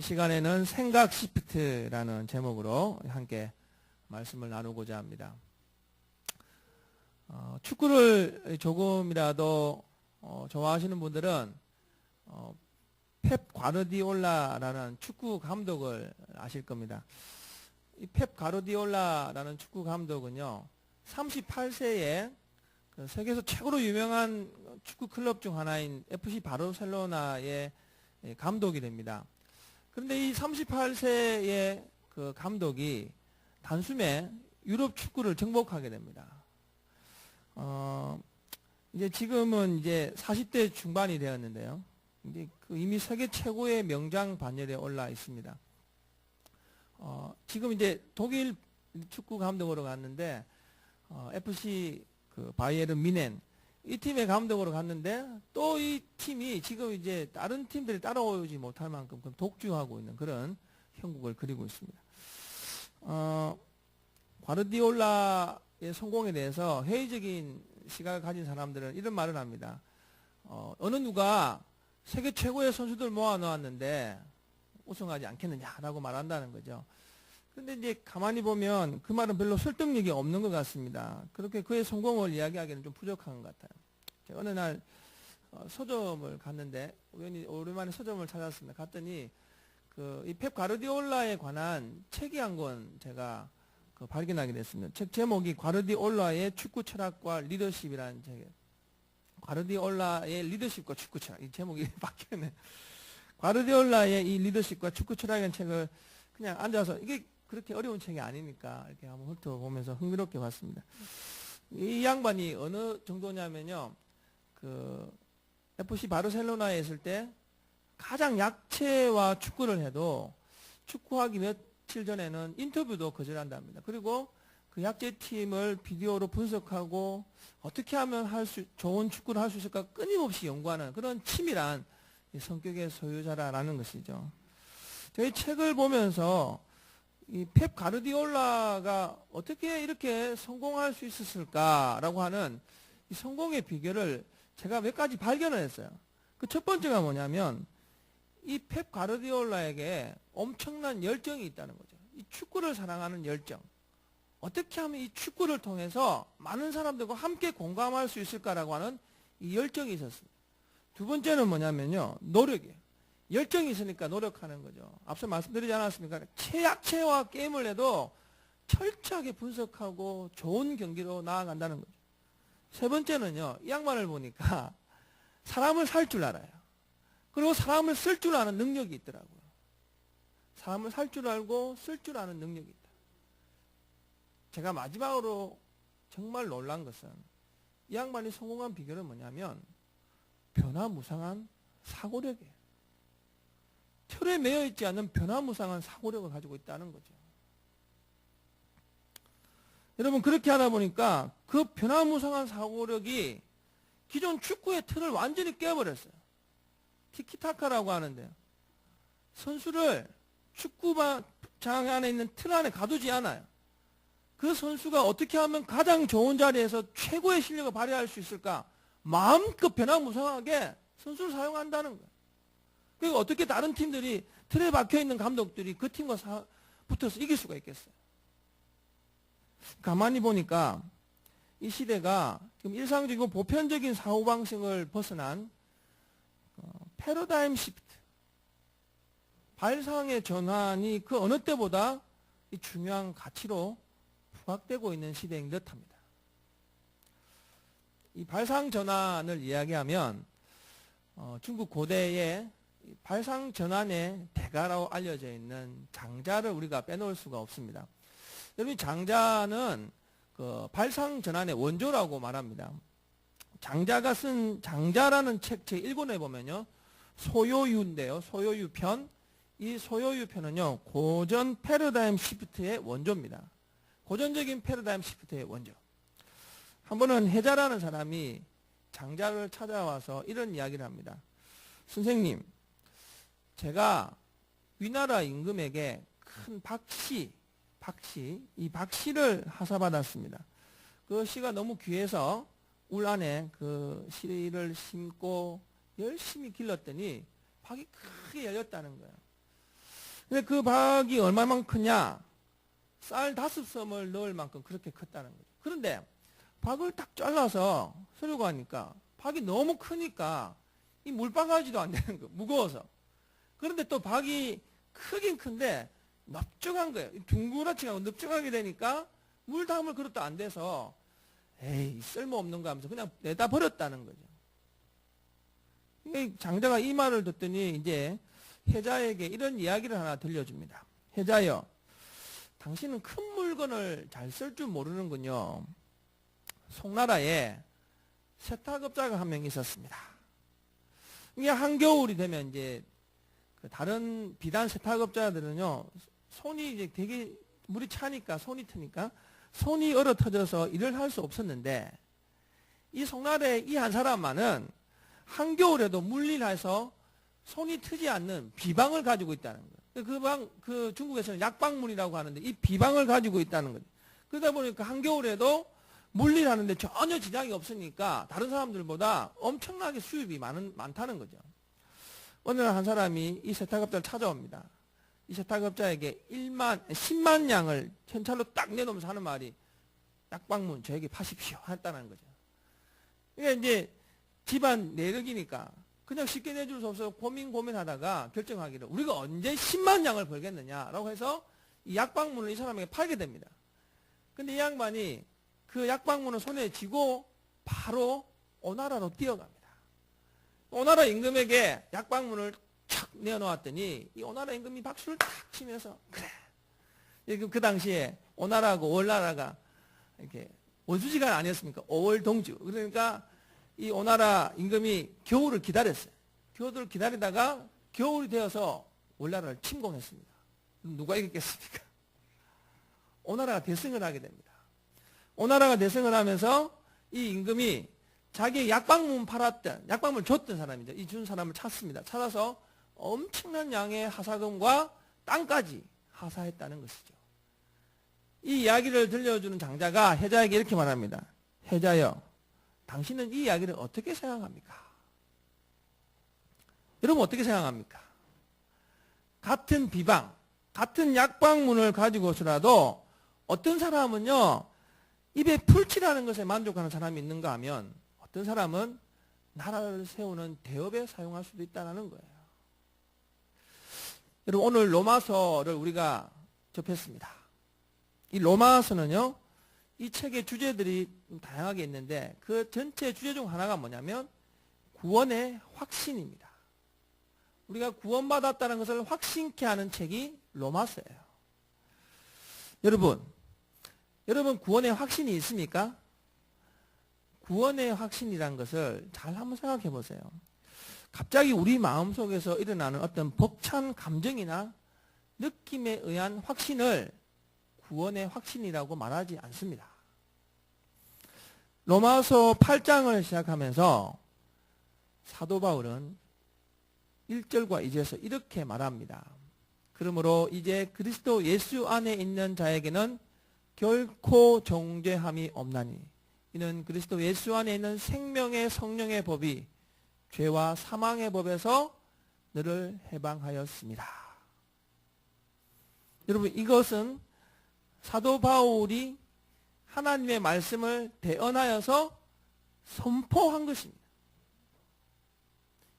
시간에는 생각 시프트라는 제목으로 함께 말씀을 나누고자 합니다. 축구를 조금이라도 좋아하시는 분들은 펩 과르디올라라는 축구 감독을 아실 겁니다. 이 펩 과르디올라라는 축구 감독은요, 38세에 세계에서 최고로 유명한 축구 클럽 중 하나인 FC 바르셀로나의 감독이 됩니다. 그런데 이 38세의 그 감독이 단숨에 유럽 축구를 정복하게 됩니다. 이제 지금은 이제 40대 중반이 되었는데요. 이제 이미 세계 최고의 명장 반열에 올라 있습니다. 지금 이제 독일 축구 감독으로 갔는데, FC 바이에른 뮌헨, 이 팀의 감독으로 갔는데, 또 이 팀이 지금 이제 다른 팀들이 따라오지 못할 만큼 독주하고 있는 그런 형국을 그리고 있습니다. 과르디올라의 성공에 대해서 회의적인 시각을 가진 사람들은 이런 말을 합니다. 어느 누가 세계 최고의 선수들 모아놓았는데 우승하지 않겠느냐라고 말한다는 거죠. 그런데 이제 가만히 보면 그 말은 별로 설득력이 없는 것 같습니다. 그렇게 그의 성공을 이야기하기는 좀 부족한 것 같아요. 제가 어느 날 서점을 갔는데 우연히 오랜만에 서점을 찾았습니다. 갔더니 이 펩 과르디올라에 관한 책이 한 권 제가 발견하게 됐습니다. 책 제목이 과르디올라의 축구 철학과 리더십이라는 책이에요. 과르디올라의 리더십과 축구 철학. 이 제목이 바뀌었네. 과르디올라의 이 리더십과 축구 철학이라는 책을 그냥 앉아서, 이게 그렇게 어려운 책이 아니니까 이렇게 한번 훑어보면서 흥미롭게 봤습니다. 이 양반이 어느 정도냐면요, FC 바르셀로나에 있을 때 가장 약체와 축구를 해도 축구하기 며칠 전에는 인터뷰도 거절한답니다. 그리고 그 약체팀을 비디오로 분석하고 어떻게 하면 좋은 축구를 할 수 있을까 끊임없이 연구하는 그런 치밀한 성격의 소유자라는 것이죠. 저희 책을 보면서 이 펩 과르디올라가 어떻게 이렇게 성공할 수 있었을까라고 하는 이 성공의 비결을 제가 몇 가지 발견을 했어요. 그 첫 번째가 뭐냐면, 이 펩 과르디올라에게 엄청난 열정이 있다는 거죠. 이 축구를 사랑하는 열정. 어떻게 하면 이 축구를 통해서 많은 사람들과 함께 공감할 수 있을까라고 하는 이 열정이 있었습니다. 두 번째는 뭐냐면요, 노력이에요. 열정이 있으니까 노력하는 거죠. 앞서 말씀드리지 않았습니까? 최약체와 게임을 해도 철저하게 분석하고 좋은 경기로 나아간다는 거죠. 세 번째는요, 이 양반을 보니까 사람을 살 줄 알아요. 그리고 사람을 쓸 줄 아는 능력이 있더라고요. 사람을 살 줄 알고 쓸 줄 아는 능력이 있다. 제가 마지막으로 정말 놀란 것은, 이 양반이 성공한 비결은 뭐냐면 변화무쌍한 사고력이에요. 틀에 매여 있지 않는 변화무쌍한 사고력을 가지고 있다는 거죠. 여러분, 그렇게 하다 보니까 그 변화무쌍한 사고력이 기존 축구의 틀을 완전히 깨버렸어요. 티키타카라고 하는데요, 선수를 축구장 안에 있는 틀 안에 가두지 않아요. 그 선수가 어떻게 하면 가장 좋은 자리에서 최고의 실력을 발휘할 수 있을까, 마음껏 변화무쌍하게 선수를 사용한다는 거예요. 그리고 어떻게 다른 팀들이 틀에 박혀있는 감독들이 그 팀과 붙어서 이길 수가 있겠어요. 가만히 보니까 이 시대가 지금 일상적이고 보편적인 사고방식을 벗어난 패러다임 시프트, 발상의 전환이 그 어느 때보다 이 중요한 가치로 부각되고 있는 시대인 듯합니다. 이 발상 전환을 이야기하면 중국 고대의 발상 전환의 대가라고 알려져 있는 장자를 우리가 빼놓을 수가 없습니다. 여러분, 장자는 발상 전환의 원조라고 말합니다. 장자가 쓴 장자라는 책 제1권에 보면요, 소요유인데요, 소요유 편. 이 소요유 편은요, 고전 패러다임 시프트의 원조입니다. 고전적인 패러다임 시프트의 원조. 한 번은 해자라는 사람이 장자를 찾아와서 이런 이야기를 합니다. 선생님, 제가 위나라 임금에게 큰 이 박씨를 하사받았습니다. 그 씨가 너무 귀해서 울 안에 그 씨를 심고 열심히 길렀더니 박이 크게 열렸다는 거예요. 근데 그 박이 얼마만큼 크냐? 쌀 5섬을 넣을 만큼 그렇게 컸다는 거죠. 그런데 박을 딱 잘라서 쓰려고 하니까 박이 너무 크니까 이 물바가지도 안 되는 거예요. 무거워서. 그런데 또 박이 크긴 큰데 넓적한 거예요. 둥그렇지 않고 넓적하게 되니까 물 담을 그릇도 안 돼서 에이 쓸모없는 거 하면서 그냥 내다 버렸다는 거죠. 장자가 이 말을 듣더니 이제 해자에게 이런 이야기를 하나 들려줍니다. 해자여, 당신은 큰 물건을 잘 쓸 줄 모르는군요. 송나라에 세탁업자가 한 명 있었습니다. 이게 한겨울이 되면 이제 다른 비단 세탁업자들은요, 손이 이제 되게 물이 차니까 손이 트니까 손이 얼어 터져서 일을 할 수 없었는데, 이 송나라의 이 한 사람만은 한겨울에도 물일해서 손이 트지 않는 비방을 가지고 있다는 거예요. 그 중국에서는 약방문이라고 하는데 이 비방을 가지고 있다는 거죠. 그러다 보니까 한겨울에도 물일하는데 전혀 지장이 없으니까 다른 사람들보다 엄청나게 수입이 많다는 거죠. 어느 날 한 사람이 이 세탁업자를 찾아옵니다. 이 세탁업자에게 10만 양을 현찰로 딱 내놓으면서 하는 말이 약방문 저에게 파십시오 했다는 거죠. 이게 이제 집안 내력이니까 그냥 쉽게 내줄 수 없어서 고민하다가 결정하기를 우리가 언제 10만 양을 벌겠느냐라고 해서 이 약방문을 이 사람에게 팔게 됩니다. 근데 이 양반이 그 약방문을 손에 쥐고 바로 오나라로 뛰어갑니다. 오나라 임금에게 약방문을 촥 내어놓았더니 이 오나라 임금이 박수를 탁 치면서 그래. 그 당시에 오나라하고 월나라가 이렇게 원수지간 아니었습니까? 5월 동주. 그러니까 이 오나라 임금이 겨울을 기다렸어요. 겨울을 기다리다가 겨울이 되어서 월나라를 침공했습니다. 누가 이겼겠습니까? 오나라가 대승을 하게 됩니다. 오나라가 대승을 하면서 이 임금이 자기 약방문 팔았던, 약방문을 줬던 사람이죠. 이 준 사람을 찾습니다. 찾아서 엄청난 양의 하사금과 땅까지 하사했다는 것이죠. 이 이야기를 들려주는 장자가 해자에게 이렇게 말합니다. 해자여, 당신은 이 이야기를 어떻게 생각합니까? 여러분 어떻게 생각합니까? 같은 비방, 같은 약방문을 가지고서라도 어떤 사람은요, 입에 풀칠하는 것에 만족하는 사람이 있는가 하면 어떤 사람은 나라를 세우는 대업에 사용할 수도 있다는 거예요. 여러분 오늘 로마서를 우리가 접했습니다. 이 로마서는요, 이 책의 주제들이 다양하게 있는데 그 전체 주제 중 하나가 뭐냐면 구원의 확신입니다. 우리가 구원받았다는 것을 확신케 하는 책이 로마서예요. 여러분 구원의 확신이 있습니까? 구원의 확신이라는 것을 잘 한번 생각해 보세요. 갑자기 우리 마음속에서 일어나는 어떤 벅찬 감정이나 느낌에 의한 확신을 구원의 확신이라고 말하지 않습니다. 로마서 8장을 시작하면서 사도 바울은 1절과 2절에서 이렇게 말합니다. 그러므로 이제 그리스도 예수 안에 있는 자에게는 결코 정죄함이 없나니 이는 그리스도 예수 안에 있는 생명의 성령의 법이 죄와 사망의 법에서 너를 해방하였습니다. 여러분 이것은 사도 바울이 하나님의 말씀을 대언하여서 선포한 것입니다.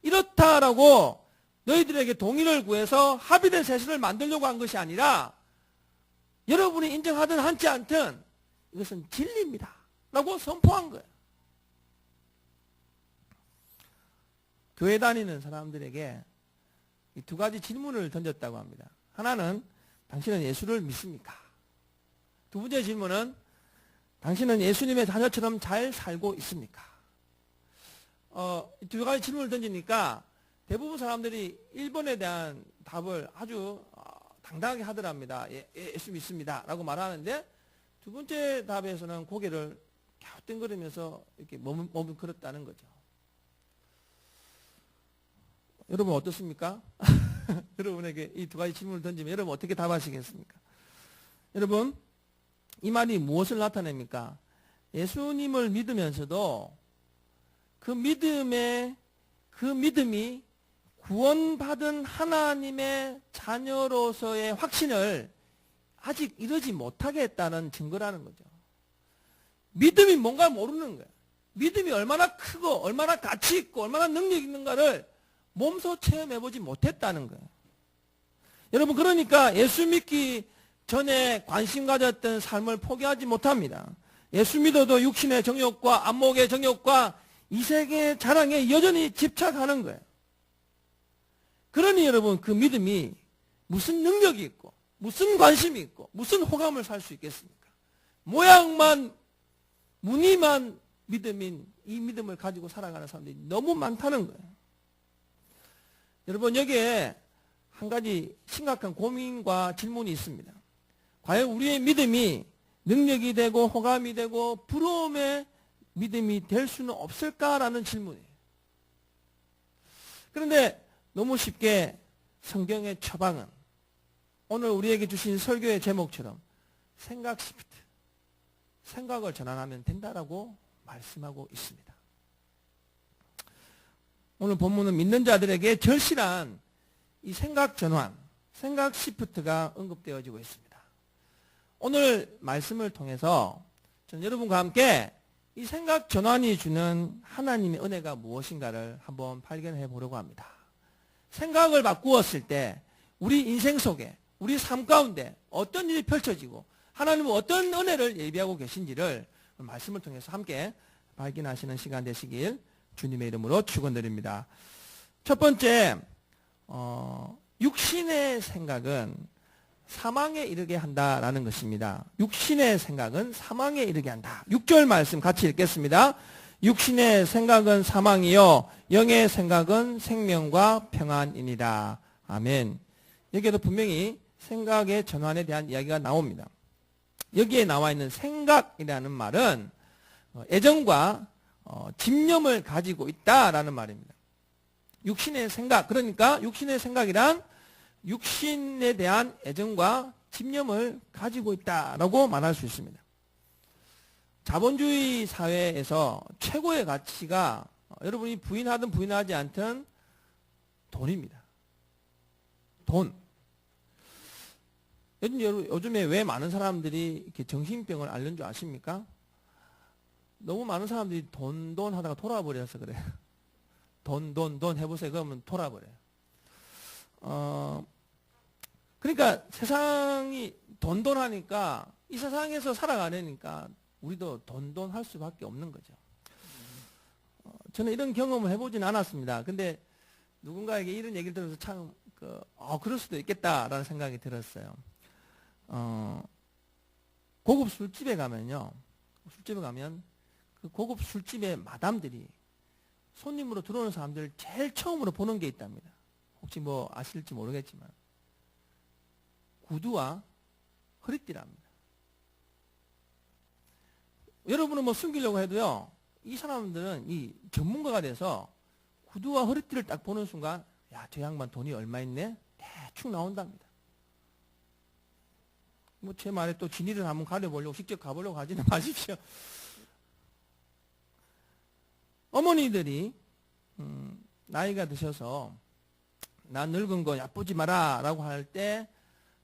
이렇다라고 너희들에게 동의를 구해서 합의된 세수를 만들려고 한 것이 아니라 여러분이 인정하든 하지 않든 이것은 진리입니다 라고 선포한 거예요. 교회 다니는 사람들에게 이 두 가지 질문을 던졌다고 합니다. 하나는 당신은 예수를 믿습니까? 두 번째 질문은 당신은 예수님의 자녀처럼 잘 살고 있습니까? 두 가지 질문을 던지니까 대부분 사람들이 1번에 대한 답을 아주 당당하게 하더랍니다. 예수 믿습니다 라고 말하는데 두 번째 답에서는 고개를 갸우뚱거리면서 이렇게 머뭇거렸다는 거죠. 여러분 어떻습니까? 여러분에게 이 두 가지 질문을 던지면 여러분 어떻게 답하시겠습니까? 여러분 이 말이 무엇을 나타냅니까? 예수님을 믿으면서도 그 믿음이 구원받은 하나님의 자녀로서의 확신을 아직 이루지 못하게 했다는 증거라는 거죠. 믿음이 뭔가 모르는 거예요. 믿음이 얼마나 크고 얼마나 가치 있고 얼마나 능력 있는가를 몸소 체험해보지 못했다는 거예요. 여러분, 그러니까 예수 믿기 전에 관심 가졌던 삶을 포기하지 못합니다. 예수 믿어도 육신의 정욕과 안목의 정욕과 이 세계의 자랑에 여전히 집착하는 거예요. 그러니 여러분, 그 믿음이 무슨 능력이 있고 무슨 관심이 있고 무슨 호감을 살 수 있겠습니까? 모양만 무늬만 믿음인 이 믿음을 가지고 살아가는 사람들이 너무 많다는 거예요. 여러분, 여기에 한 가지 심각한 고민과 질문이 있습니다. 과연 우리의 믿음이 능력이 되고 호감이 되고 부러움의 믿음이 될 수는 없을까라는 질문이에요. 그런데 너무 쉽게 성경의 처방은 오늘 우리에게 주신 설교의 제목처럼 생각 시프트, 생각을 전환하면 된다라고 말씀하고 있습니다. 오늘 본문은 믿는 자들에게 절실한 이 생각 전환, 생각 시프트가 언급되어지고 있습니다. 오늘 말씀을 통해서 저는 여러분과 함께 이 생각 전환이 주는 하나님의 은혜가 무엇인가를 한번 발견해 보려고 합니다. 생각을 바꾸었을 때 우리 인생 속에, 우리 삶 가운데 어떤 일이 펼쳐지고 하나님은 어떤 은혜를 예비하고 계신지를 말씀을 통해서 함께 발견하시는 시간 되시길 주님의 이름으로 축원드립니다. 첫 번째, 육신의 생각은 사망에 이르게 한다라는 것입니다. 육신의 생각은 사망에 이르게 한다. 6절 말씀 같이 읽겠습니다. 육신의 생각은 사망이요 영의 생각은 생명과 평안이니라. 아멘. 여기에도 분명히 생각의 전환에 대한 이야기가 나옵니다. 여기에 나와 있는 생각이라는 말은 애정과 집념을 가지고 있다라는 말입니다. 육신의 생각, 그러니까 육신의 생각이란 육신에 대한 애정과 집념을 가지고 있다라고 말할 수 있습니다. 자본주의 사회에서 최고의 가치가 여러분이 부인하든 부인하지 않든 돈입니다. 돈. 요즘에 왜 많은 사람들이 이렇게 정신병을 앓는 줄 아십니까? 너무 많은 사람들이 돈 하다가 돌아버려서 그래요. 돈 해보세요. 그러면 돌아버려요. 그러니까 세상이 돈 하니까 이 세상에서 살아가려니까 우리도 돈 할 수밖에 없는 거죠. 저는 이런 경험을 해보진 않았습니다. 근데 누군가에게 이런 얘기를 들어서 참 그럴 수도 있겠다라는 생각이 들었어요. 고급 술집에 가면요. 술집에 가면 그 고급 술집의 마담들이 손님으로 들어오는 사람들을 제일 처음으로 보는 게 있답니다. 혹시 뭐 아실지 모르겠지만 구두와 허리띠랍니다. 여러분은 뭐 숨기려고 해도요. 이 사람들은 이 전문가가 돼서 구두와 허리띠를 딱 보는 순간 야, 저 양반 돈이 얼마 있네? 대충 나온답니다. 뭐 제 말에 또 진위를 한번 가려보려고 직접 가보려고 하지는 마십시오. 어머니들이 나이가 드셔서 나 늙은 거 야쁘지 마라 라고 할 때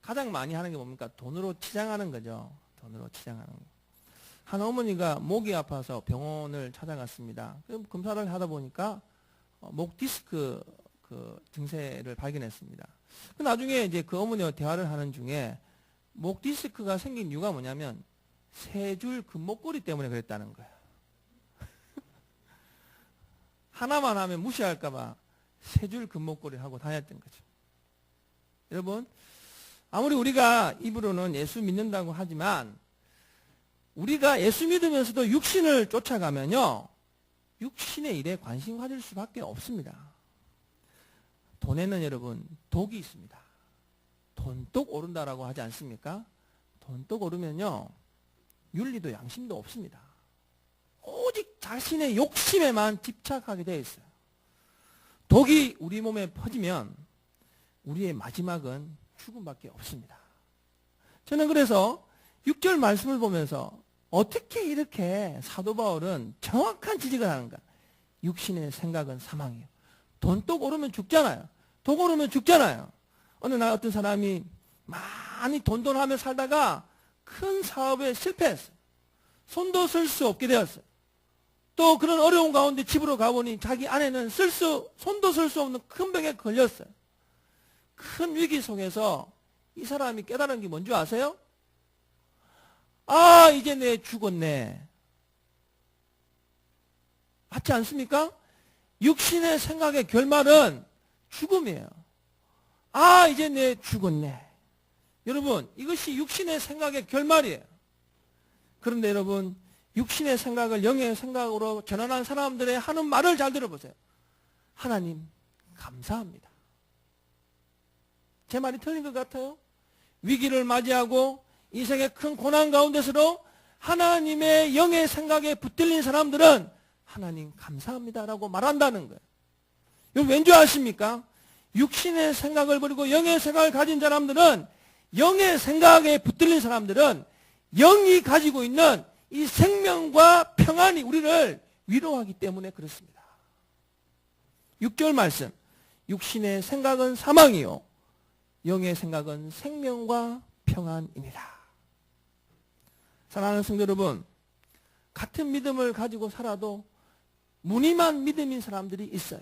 가장 많이 하는 게 뭡니까? 돈으로 치장하는 거죠. 돈으로 치장하는 거. 한 어머니가 목이 아파서 병원을 찾아갔습니다. 검사를 하다 보니까 목 디스크 그 증세를 발견했습니다. 나중에 이제 그 어머니와 대화를 하는 중에 목 디스크가 생긴 이유가 뭐냐면 세 줄 금목걸이 때문에 그랬다는 거예요. 하나만 하면 무시할까봐 세 줄 금목걸이를 하고 다녔던 거죠. 여러분, 아무리 우리가 입으로는 예수 믿는다고 하지만 우리가 예수 믿으면서도 육신을 쫓아가면요. 육신의 일에 관심 가질 수밖에 없습니다. 돈에는 여러분 독이 있습니다. 돈독 오른다라고 하지 않습니까? 돈독 오르면요. 윤리도 양심도 없습니다. 오직 자신의 욕심에만 집착하게 되어 있어요. 독이 우리 몸에 퍼지면 우리의 마지막은 죽음밖에 없습니다. 저는 그래서 6절 말씀을 보면서 어떻게 이렇게 사도 바울은 정확한 지적을 하는가? 육신의 생각은 사망이에요. 돈독 오르면 죽잖아요. 독 오르면 죽잖아요. 어느 날 어떤 사람이 많이 돈돈하며 살다가 큰 사업에 실패했어요. 손도 쓸 수 없게 되었어요. 또 그런 어려운 가운데 집으로 가보니 자기 아내는 손도 쓸 수 없는 큰 병에 걸렸어요. 큰 위기 속에서 이 사람이 깨달은 게 뭔지 아세요? 아, 이제 내 죽었네. 맞지 않습니까? 육신의 생각의 결말은 죽음이에요. 아, 이제 내 죽었네. 여러분, 이것이 육신의 생각의 결말이에요. 그런데 여러분, 육신의 생각을 영의 생각으로 전환한 사람들의 하는 말을 잘 들어보세요. 하나님, 감사합니다. 제 말이 틀린 것 같아요? 위기를 맞이하고 인생의 큰 고난 가운데서도 하나님의 영의 생각에 붙들린 사람들은 하나님 감사합니다라고 말한다는 거예요. 여러분 왠지 아십니까? 육신의 생각을 버리고 영의 생각을 가진 사람들은, 영의 생각에 붙들린 사람들은 영이 가지고 있는 이 생명과 평안이 우리를 위로하기 때문에 그렇습니다. 6절 말씀, 육신의 생각은 사망이요 영의 생각은 생명과 평안입니다. 사랑하는 성도 여러분, 같은 믿음을 가지고 살아도 무늬만 믿음인 사람들이 있어요.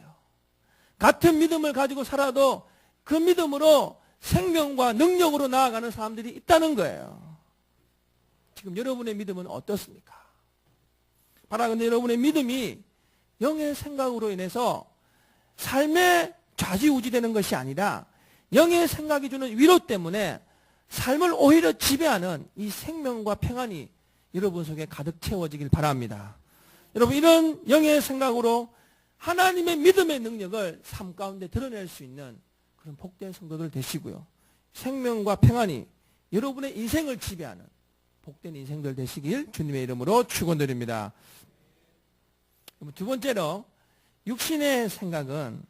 같은 믿음을 가지고 살아도 그 믿음으로 생명과 능력으로 나아가는 사람들이 있다는 거예요. 지금 여러분의 믿음은 어떻습니까? 바라건대 여러분의 믿음이 영의 생각으로 인해서 삶에 좌지우지되는 것이 아니라 영의 생각이 주는 위로 때문에 삶을 오히려 지배하는 이 생명과 평안이 여러분 속에 가득 채워지길 바랍니다. 여러분 이런 영의 생각으로 하나님의 믿음의 능력을 삶 가운데 드러낼 수 있는 그런 복된 성도들 되시고요. 생명과 평안이 여러분의 인생을 지배하는 복된 인생들 되시길 주님의 이름으로 축원드립니다. 두 번째로 육신의 생각은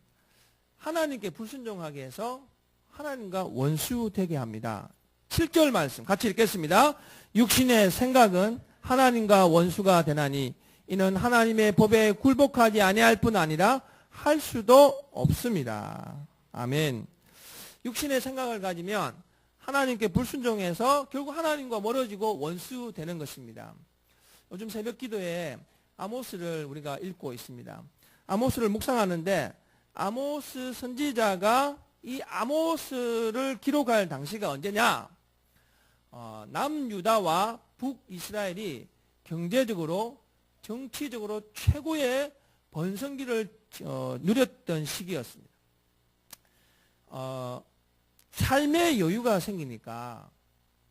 하나님께 불순종하게 해서 하나님과 원수되게 합니다. 7절 말씀 같이 읽겠습니다. 육신의 생각은 하나님과 원수가 되나니 이는 하나님의 법에 굴복하지 아니할 뿐 아니라 할 수도 없습니다. 아멘. 육신의 생각을 가지면 하나님께 불순종해서 결국 하나님과 멀어지고 원수되는 것입니다. 요즘 새벽 기도에 아모스를 우리가 읽고 있습니다. 아모스를 묵상하는데 아모스 선지자가 이 아모스를 기록할 당시가 언제냐? 남유다와 북이스라엘이 경제적으로 정치적으로 최고의 번성기를 누렸던 시기였습니다. 삶의 여유가 생기니까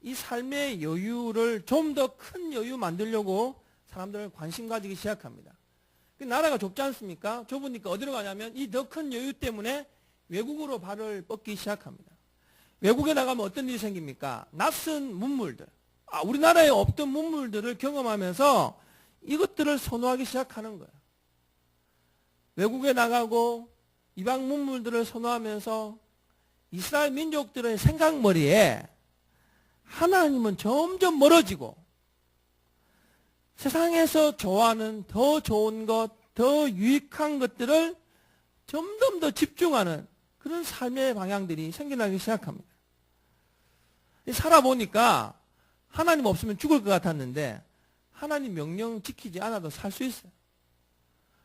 이 삶의 여유를 좀 더 큰 여유 만들려고 사람들은 관심 가지기 시작합니다. 나라가 좁지 않습니까? 좁으니까 어디로 가냐면 이 더 큰 여유 때문에 외국으로 발을 뻗기 시작합니다. 외국에 나가면 어떤 일이 생깁니까? 낯선 문물들, 우리나라에 없던 문물들을 경험하면서 이것들을 선호하기 시작하는 거예요. 외국에 나가고 이방 문물들을 선호하면서 이스라엘 민족들의 생각머리에 하나님은 점점 멀어지고 세상에서 좋아하는 더 좋은 것, 더 유익한 것들을 점점 더 집중하는 그런 삶의 방향들이 생겨나기 시작합니다. 살아보니까 하나님 없으면 죽을 것 같았는데 하나님 명령 지키지 않아도 살 수 있어요.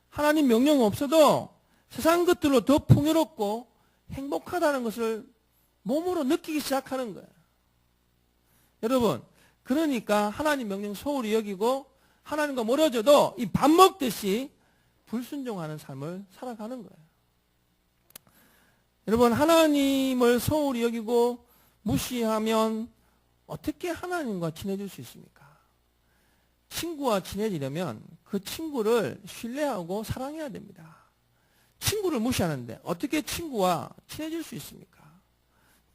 하나님 명령 없어도 세상 것들로 더 풍요롭고 행복하다는 것을 몸으로 느끼기 시작하는 거예요. 여러분, 그러니까 하나님 명령 소홀히 여기고 하나님과 멀어져도 이 밥 먹듯이 불순종하는 삶을 살아가는 거예요. 여러분, 하나님을 소홀히 여기고 무시하면 어떻게 하나님과 친해질 수 있습니까? 친구와 친해지려면 그 친구를 신뢰하고 사랑해야 됩니다. 친구를 무시하는데 어떻게 친구와 친해질 수 있습니까?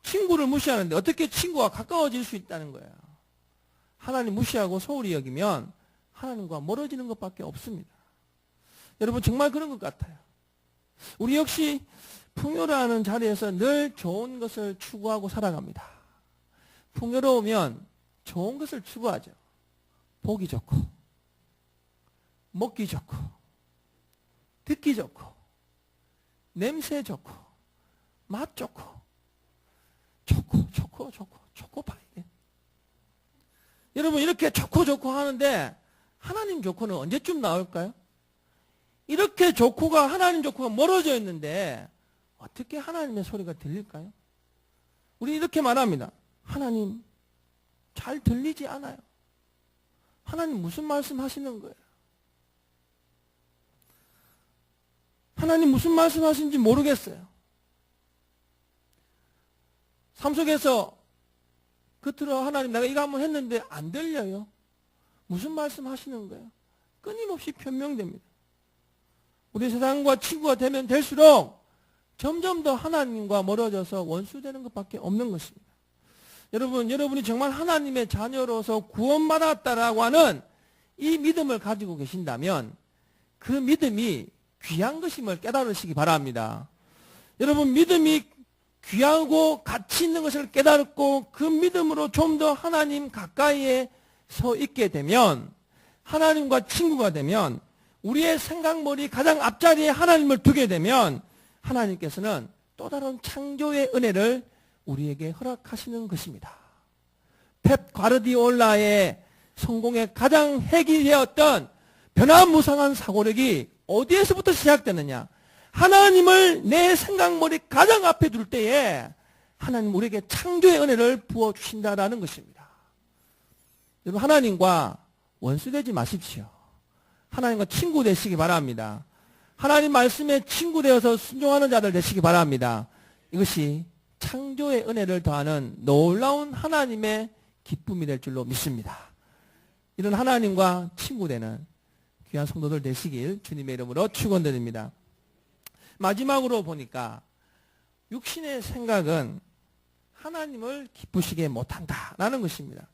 친구를 무시하는데 어떻게 친구와 가까워질 수 있다는 거예요. 하나님 무시하고 소홀히 여기면 하나님과 멀어지는 것밖에 없습니다. 여러분 정말 그런 것 같아요. 우리 역시 풍요로운 자리에서 늘 좋은 것을 추구하고 살아갑니다. 풍요로우면 좋은 것을 추구하죠. 보기 좋고 먹기 좋고 듣기 좋고 냄새 좋고, 맛 좋고, 초코파이. 여러분, 이렇게 좋고 하는데 하나님 좋고는 언제쯤 나올까요? 이렇게 좋고가, 하나님 좋고가 멀어져 있는데 어떻게 하나님의 소리가 들릴까요? 우리 이렇게 말합니다. 하나님 잘 들리지 않아요. 하나님 무슨 말씀 하시는 거예요? 하나님 무슨 말씀 하시는지 모르겠어요. 삶 속에서 겉으로 하나님 내가 이거 한번 했는데 안 들려요. 무슨 말씀 하시는 거예요? 끊임없이 변명됩니다. 우리 세상과 친구가 되면 될수록 점점 더 하나님과 멀어져서 원수되는 것밖에 없는 것입니다. 여러분, 여러분이 정말 하나님의 자녀로서 구원받았다라고 하는 이 믿음을 가지고 계신다면 그 믿음이 귀한 것임을 깨달으시기 바랍니다. 여러분, 믿음이 귀하고 가치 있는 것을 깨달고 그 믿음으로 좀 더 하나님 가까이에 서 있게 되면, 하나님과 친구가 되면, 우리의 생각머리 가장 앞자리에 하나님을 두게 되면 하나님께서는 또 다른 창조의 은혜를 우리에게 허락하시는 것입니다. 펩 과르디올라의 성공의 가장 핵이 되었던 변화무쌍한 사고력이 어디에서부터 시작되느냐? 하나님을 내 생각머리 가장 앞에 둘 때에 하나님 우리에게 창조의 은혜를 부어주신다라는 것입니다. 여러분, 하나님과 원수되지 마십시오. 하나님과 친구 되시기 바랍니다. 하나님 말씀에 친구 되어서 순종하는 자들 되시기 바랍니다. 이것이 창조의 은혜를 더하는 놀라운 하나님의 기쁨이 될 줄로 믿습니다. 이런 하나님과 친구 되는 귀한 성도들 되시길 주님의 이름으로 축원드립니다. 마지막으로 보니까 육신의 생각은 하나님을 기쁘시게 못한다라는 것입니다.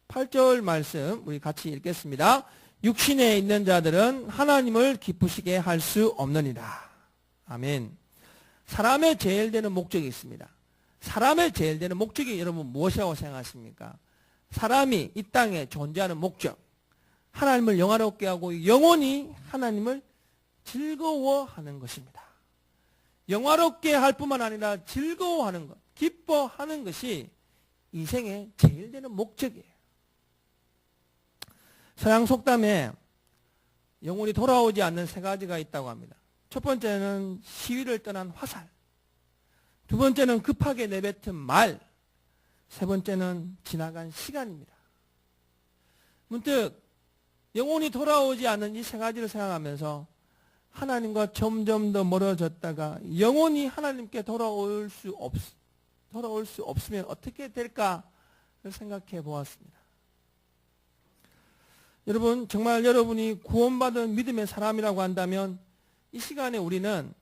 8절 말씀 우리 같이 읽겠습니다. 육신에 있는 자들은 하나님을 기쁘시게 할 수 없느니라. 아멘. 사람의 제일 되는 목적이 있습니다. 사람의 제일 되는 목적이 여러분 무엇이라고 생각하십니까? 사람이 이 땅에 존재하는 목적, 하나님을 영화롭게 하고 영원히 하나님을 즐거워하는 것입니다. 영화롭게 할 뿐만 아니라 즐거워하는 것, 기뻐하는 것이 인생의 제일 되는 목적이에요. 서양 속담에 영혼이 돌아오지 않는 세 가지가 있다고 합니다. 첫 번째는 시위를 떠난 화살, 두 번째는 급하게 내뱉은 말, 세 번째는 지나간 시간입니다. 문득 영혼이 돌아오지 않는 이 세 가지를 생각하면서 하나님과 점점 더 멀어졌다가 영원히 하나님께 돌아올 수 없으면 어떻게 될까를 생각해 보았습니다. 여러분, 정말 여러분이 구원받은 믿음의 사람이라고 한다면 이 시간에 우리는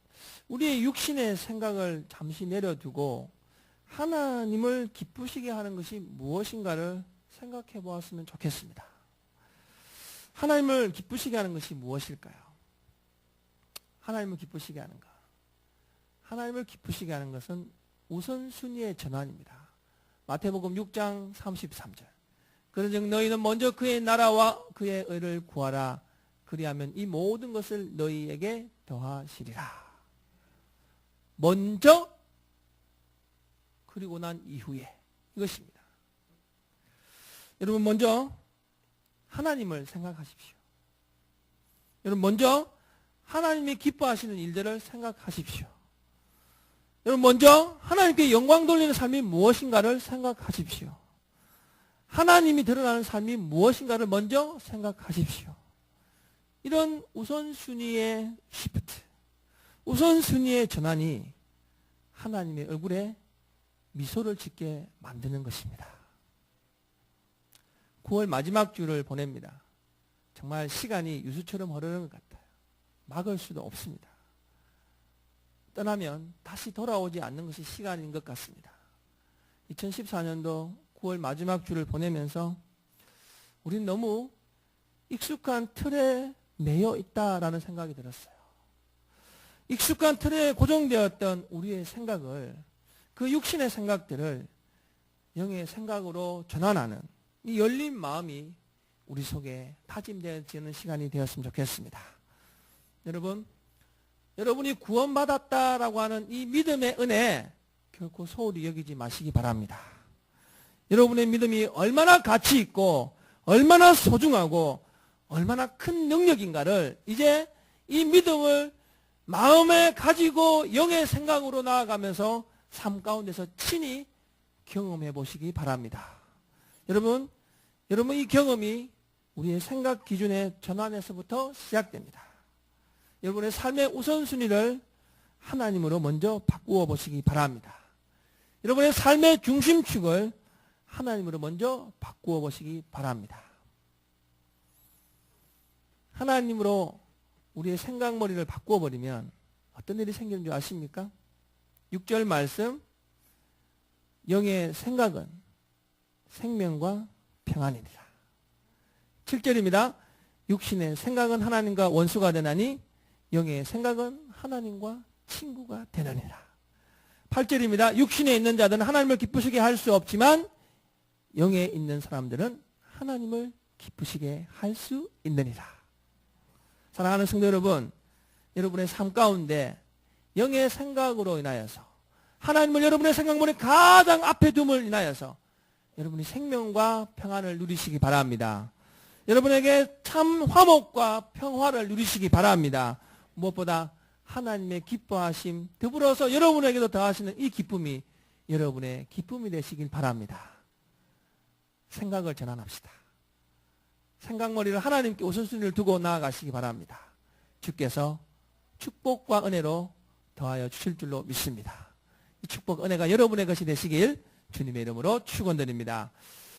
우리의 육신의 생각을 잠시 내려두고 하나님을 기쁘시게 하는 것이 무엇인가를 생각해 보았으면 좋겠습니다. 하나님을 기쁘시게 하는 것이 무엇일까요? 하나님을 기쁘시게 하는가? 하나님을 기쁘시게 하는 것은 우선순위의 전환입니다. 마태복음 6장 33절. 그런즉 너희는 먼저 그의 나라와 그의 의를 구하라. 그리하면 이 모든 것을 너희에게 더하시리라. 먼저 그리고 난 이후에 이것입니다. 여러분, 먼저 하나님을 생각하십시오. 여러분, 먼저 하나님이 기뻐하시는 일들을 생각하십시오. 여러분, 먼저 하나님께 영광 돌리는 삶이 무엇인가를 생각하십시오. 하나님이 드러나는 삶이 무엇인가를 먼저 생각하십시오. 이런 우선순위의 시프트, 우선순위의 전환이 하나님의 얼굴에 미소를 짓게 만드는 것입니다. 9월 마지막 주를 보냅니다. 정말 시간이 유수처럼 흐르는 것 같아요. 막을 수도 없습니다. 떠나면 다시 돌아오지 않는 것이 시간인 것 같습니다. 2014년도 9월 마지막 주를 보내면서 우린 너무 익숙한 틀에 매여 있다라는 생각이 들었어요. 익숙한 틀에 고정되었던 우리의 생각을, 그 육신의 생각들을 영의 생각으로 전환하는 이 열린 마음이 우리 속에 다짐되어지는 시간이 되었으면 좋겠습니다. 여러분, 여러분이 구원받았다라고 하는 이 믿음의 은혜 결코 소홀히 여기지 마시기 바랍니다. 여러분의 믿음이 얼마나 가치 있고 얼마나 소중하고 얼마나 큰 능력인가를 이제 이 믿음을 마음에 가지고 영의 생각으로 나아가면서 삶 가운데서 친히 경험해 보시기 바랍니다. 여러분 이 경험이 우리의 생각 기준의 전환에서부터 시작됩니다. 여러분의 삶의 우선순위를 하나님으로 먼저 바꾸어 보시기 바랍니다. 여러분의 삶의 중심축을 하나님으로 먼저 바꾸어 보시기 바랍니다. 하나님으로 우리의 생각머리를 바꾸어 버리면 어떤 일이 생기는 줄 아십니까? 6절 말씀, 영의 생각은 생명과 평안이니라. 7절입니다. 육신의 생각은 하나님과 원수가 되나니 영의 생각은 하나님과 친구가 되느니라. 8절입니다. 육신에 있는 자들은 하나님을 기쁘시게 할 수 없지만 영에 있는 사람들은 하나님을 기쁘시게 할 수 있느니라. 사랑하는 성도 여러분, 여러분의 삶 가운데 영의 생각으로 인하여서 하나님을 여러분의 생각문에 가장 앞에 둠을 인하여서 여러분이 생명과 평안을 누리시기 바랍니다. 여러분에게 참 화목과 평화를 누리시기 바랍니다. 무엇보다 하나님의 기뻐하심 더불어서 여러분에게도 더하시는 이 기쁨이 여러분의 기쁨이 되시길 바랍니다. 생각을 전환합시다. 생각머리를 하나님께 우선순위를 두고 나아가시기 바랍니다. 주께서 축복과 은혜로 더하여 주실 줄로 믿습니다. 이 축복 은혜가 여러분의 것이 되시길 주님의 이름으로 축원드립니다.